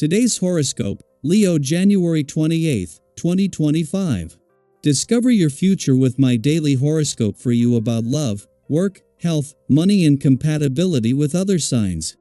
Today's horoscope, Leo January 28, 2025. Discover your future with my daily horoscope for you about love, work, health, money and compatibility with other signs.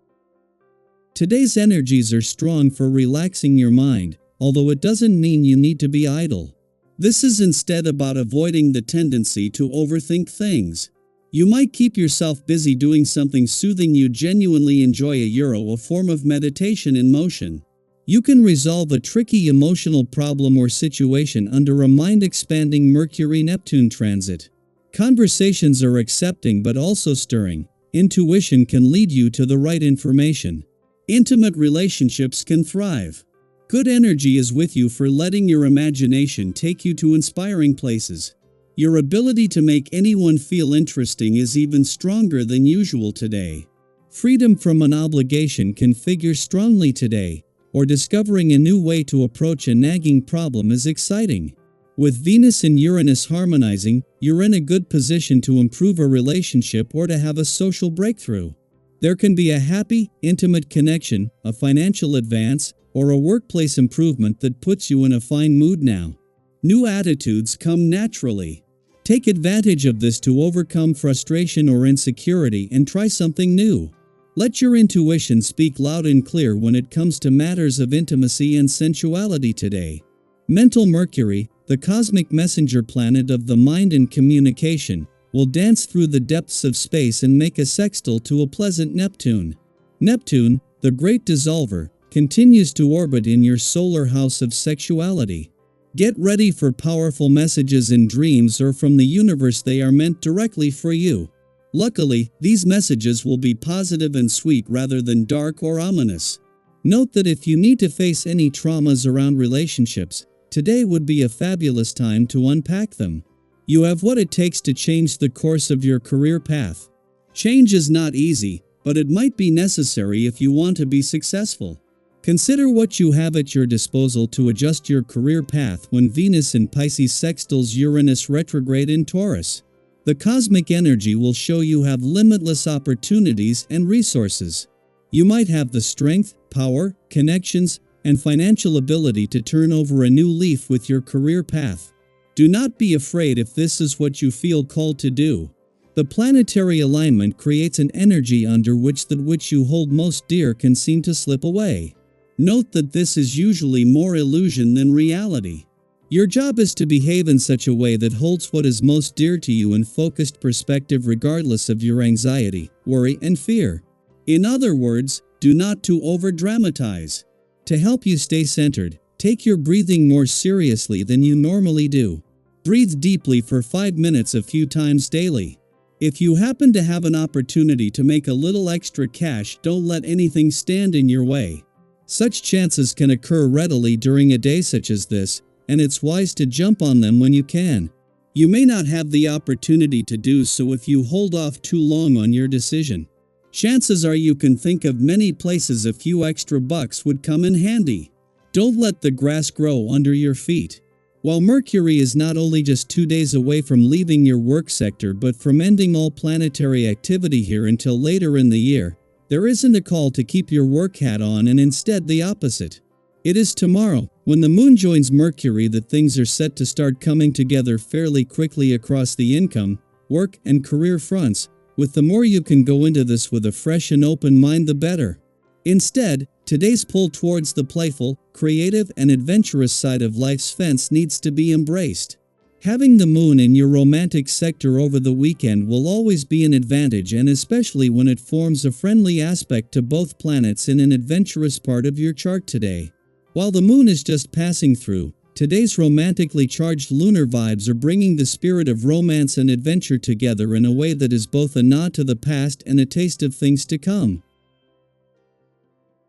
Today's energies are strong for relaxing your mind, although it doesn't mean you need to be idle. This is instead about avoiding the tendency to overthink things. You might keep yourself busy doing something soothing you genuinely enjoy, a form of meditation in motion. You can resolve a tricky emotional problem or situation under a mind-expanding Mercury-Neptune transit. Conversations are accepting but also stirring. Intuition can lead you to the right information. Intimate relationships can thrive. Good energy is with you for letting your imagination take you to inspiring places. Your ability to make anyone feel interesting is even stronger than usual today. Freedom from an obligation can figure strongly today, or discovering a new way to approach a nagging problem is exciting. With Venus and Uranus harmonizing, you're in a good position to improve a relationship or to have a social breakthrough. There can be a happy, intimate connection, a financial advance, or a workplace improvement that puts you in a fine mood now. New attitudes come naturally. Take advantage of this to overcome frustration or insecurity and try something new. Let your intuition speak loud and clear when it comes to matters of intimacy and sensuality today. Mental Mercury, the cosmic messenger planet of the mind and communication, will dance through the depths of space and make a sextile to a pleasant Neptune. Neptune, the great dissolver, continues to orbit in your solar house of sexuality. Get ready for powerful messages in dreams or from the universe. They are meant directly for you. Luckily, these messages will be positive and sweet rather than dark or ominous. Note that if you need to face any traumas around relationships, today would be a fabulous time to unpack them. You have what it takes to change the course of your career path. Change is not easy, but it might be necessary if you want to be successful. Consider what you have at your disposal to adjust your career path when Venus in Pisces sextiles Uranus retrograde in Taurus. The cosmic energy will show you have limitless opportunities and resources. You might have the strength, power, connections, and financial ability to turn over a new leaf with your career path. Do not be afraid if this is what you feel called to do. The planetary alignment creates an energy under which that which you hold most dear can seem to slip away. Note that this is usually more illusion than reality. Your job is to behave in such a way that holds what is most dear to you in focused perspective regardless of your anxiety, worry, and fear. In other words, do not to over-dramatize. To help you stay centered, take your breathing more seriously than you normally do. Breathe deeply for 5 minutes a few times daily. If you happen to have an opportunity to make a little extra cash, don't let anything stand in your way. Such chances can occur readily during a day such as this, and it's wise to jump on them when you can. You may not have the opportunity to do so if you hold off too long on your decision. Chances are you can think of many places a few extra bucks would come in handy. Don't let the grass grow under your feet. While Mercury is not only just 2 days away from leaving your work sector but from ending all planetary activity here until later in the year, there isn't a call to keep your work hat on and instead the opposite. It is tomorrow, when the moon joins Mercury, that things are set to start coming together fairly quickly across the income, work, and career fronts, with the more you can go into this with a fresh and open mind the better. Instead, today's pull towards the playful, creative, and adventurous side of life's fence needs to be embraced. Having the moon in your romantic sector over the weekend will always be an advantage, and especially when it forms a friendly aspect to both planets in an adventurous part of your chart today. While the moon is just passing through, today's romantically charged lunar vibes are bringing the spirit of romance and adventure together in a way that is both a nod to the past and a taste of things to come.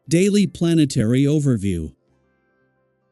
Daily Planetary Overview.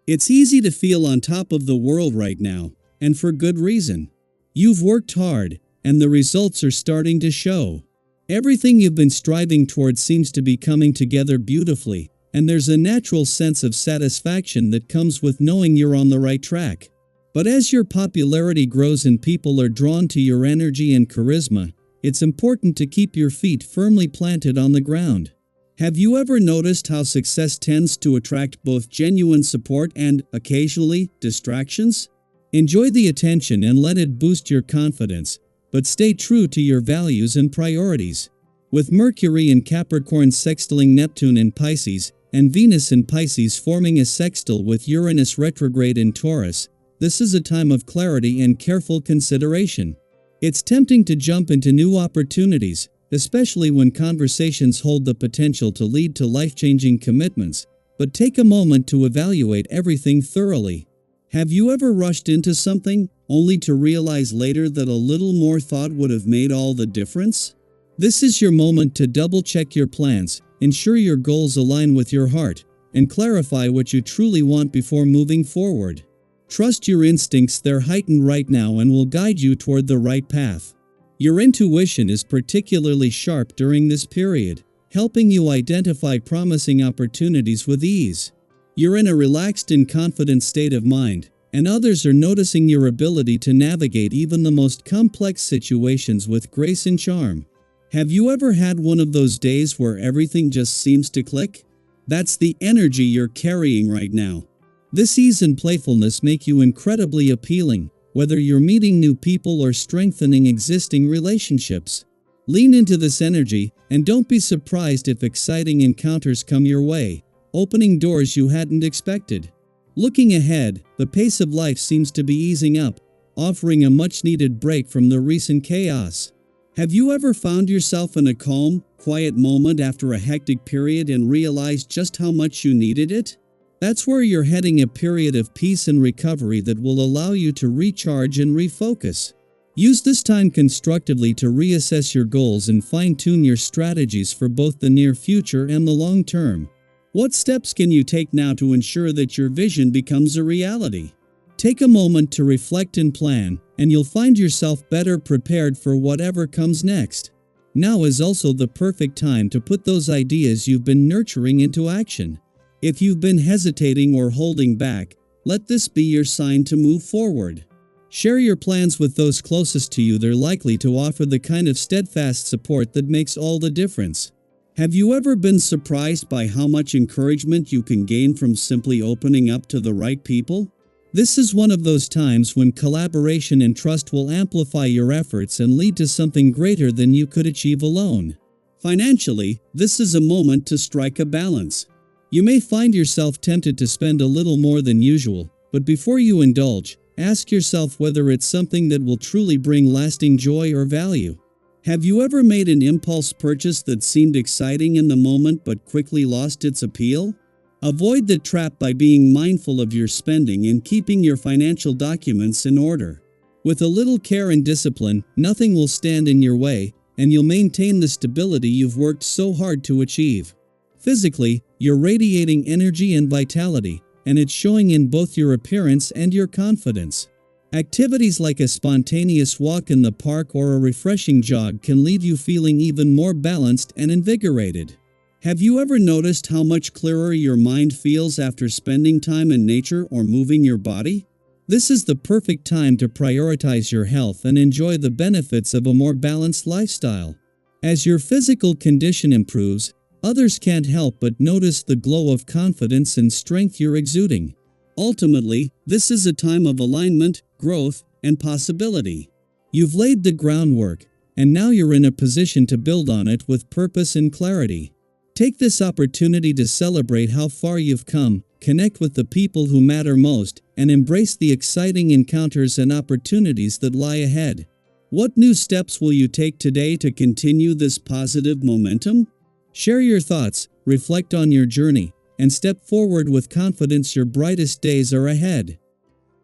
It's easy to feel on top of the world right now, and for good reason. You've worked hard, and the results are starting to show. Everything you've been striving towards seems to be coming together beautifully, and there's a natural sense of satisfaction that comes with knowing you're on the right track. But as your popularity grows and people are drawn to your energy and charisma, it's important to keep your feet firmly planted on the ground. Have you ever noticed how success tends to attract both genuine support and, occasionally, distractions? Enjoy the attention and let it boost your confidence, but stay true to your values and priorities. With Mercury in Capricorn sextiling Neptune in Pisces, and Venus in Pisces forming a sextile with Uranus retrograde in Taurus, this is a time of clarity and careful consideration. It's tempting to jump into new opportunities, especially when conversations hold the potential to lead to life-changing commitments, but take a moment to evaluate everything thoroughly. Have you ever rushed into something, only to realize later that a little more thought would have made all the difference? This is your moment to double-check your plans, ensure your goals align with your heart, and clarify what you truly want before moving forward. Trust your instincts, they're heightened right now and will guide you toward the right path. Your intuition is particularly sharp during this period, helping you identify promising opportunities with ease. You're in a relaxed and confident state of mind, and others are noticing your ability to navigate even the most complex situations with grace and charm. Have you ever had one of those days where everything just seems to click? That's the energy you're carrying right now. This ease and playfulness make you incredibly appealing, whether you're meeting new people or strengthening existing relationships. Lean into this energy, and don't be surprised if exciting encounters come your way, opening doors you hadn't expected. Looking ahead, the pace of life seems to be easing up, offering a much-needed break from the recent chaos. Have you ever found yourself in a calm, quiet moment after a hectic period and realized just how much you needed it? That's where you're heading, a period of peace and recovery that will allow you to recharge and refocus. Use this time constructively to reassess your goals and fine-tune your strategies for both the near future and the long term. What steps can you take now to ensure that your vision becomes a reality? Take a moment to reflect and plan, and you'll find yourself better prepared for whatever comes next. Now is also the perfect time to put those ideas you've been nurturing into action. If you've been hesitating or holding back, let this be your sign to move forward. Share your plans with those closest to you. They're likely to offer the kind of steadfast support that makes all the difference. Have you ever been surprised by how much encouragement you can gain from simply opening up to the right people? This is one of those times when collaboration and trust will amplify your efforts and lead to something greater than you could achieve alone. Financially, this is a moment to strike a balance. You may find yourself tempted to spend a little more than usual, but before you indulge, ask yourself whether it's something that will truly bring lasting joy or value. Have you ever made an impulse purchase that seemed exciting in the moment but quickly lost its appeal? Avoid the trap by being mindful of your spending and keeping your financial documents in order. With a little care and discipline, nothing will stand in your way, and you'll maintain the stability you've worked so hard to achieve. Physically, you're radiating energy and vitality, and it's showing in both your appearance and your confidence. Activities like a spontaneous walk in the park or a refreshing jog can leave you feeling even more balanced and invigorated. Have you ever noticed how much clearer your mind feels after spending time in nature or moving your body? This is the perfect time to prioritize your health and enjoy the benefits of a more balanced lifestyle. As your physical condition improves, others can't help but notice the glow of confidence and strength you're exuding. Ultimately, this is a time of alignment, growth, and possibility. You've laid the groundwork, and now you're in a position to build on it with purpose and clarity. Take this opportunity to celebrate how far you've come, connect with the people who matter most, and embrace the exciting encounters and opportunities that lie ahead. What new steps will you take today to continue this positive momentum? Share your thoughts, reflect on your journey, and step forward with confidence. Your brightest days are ahead.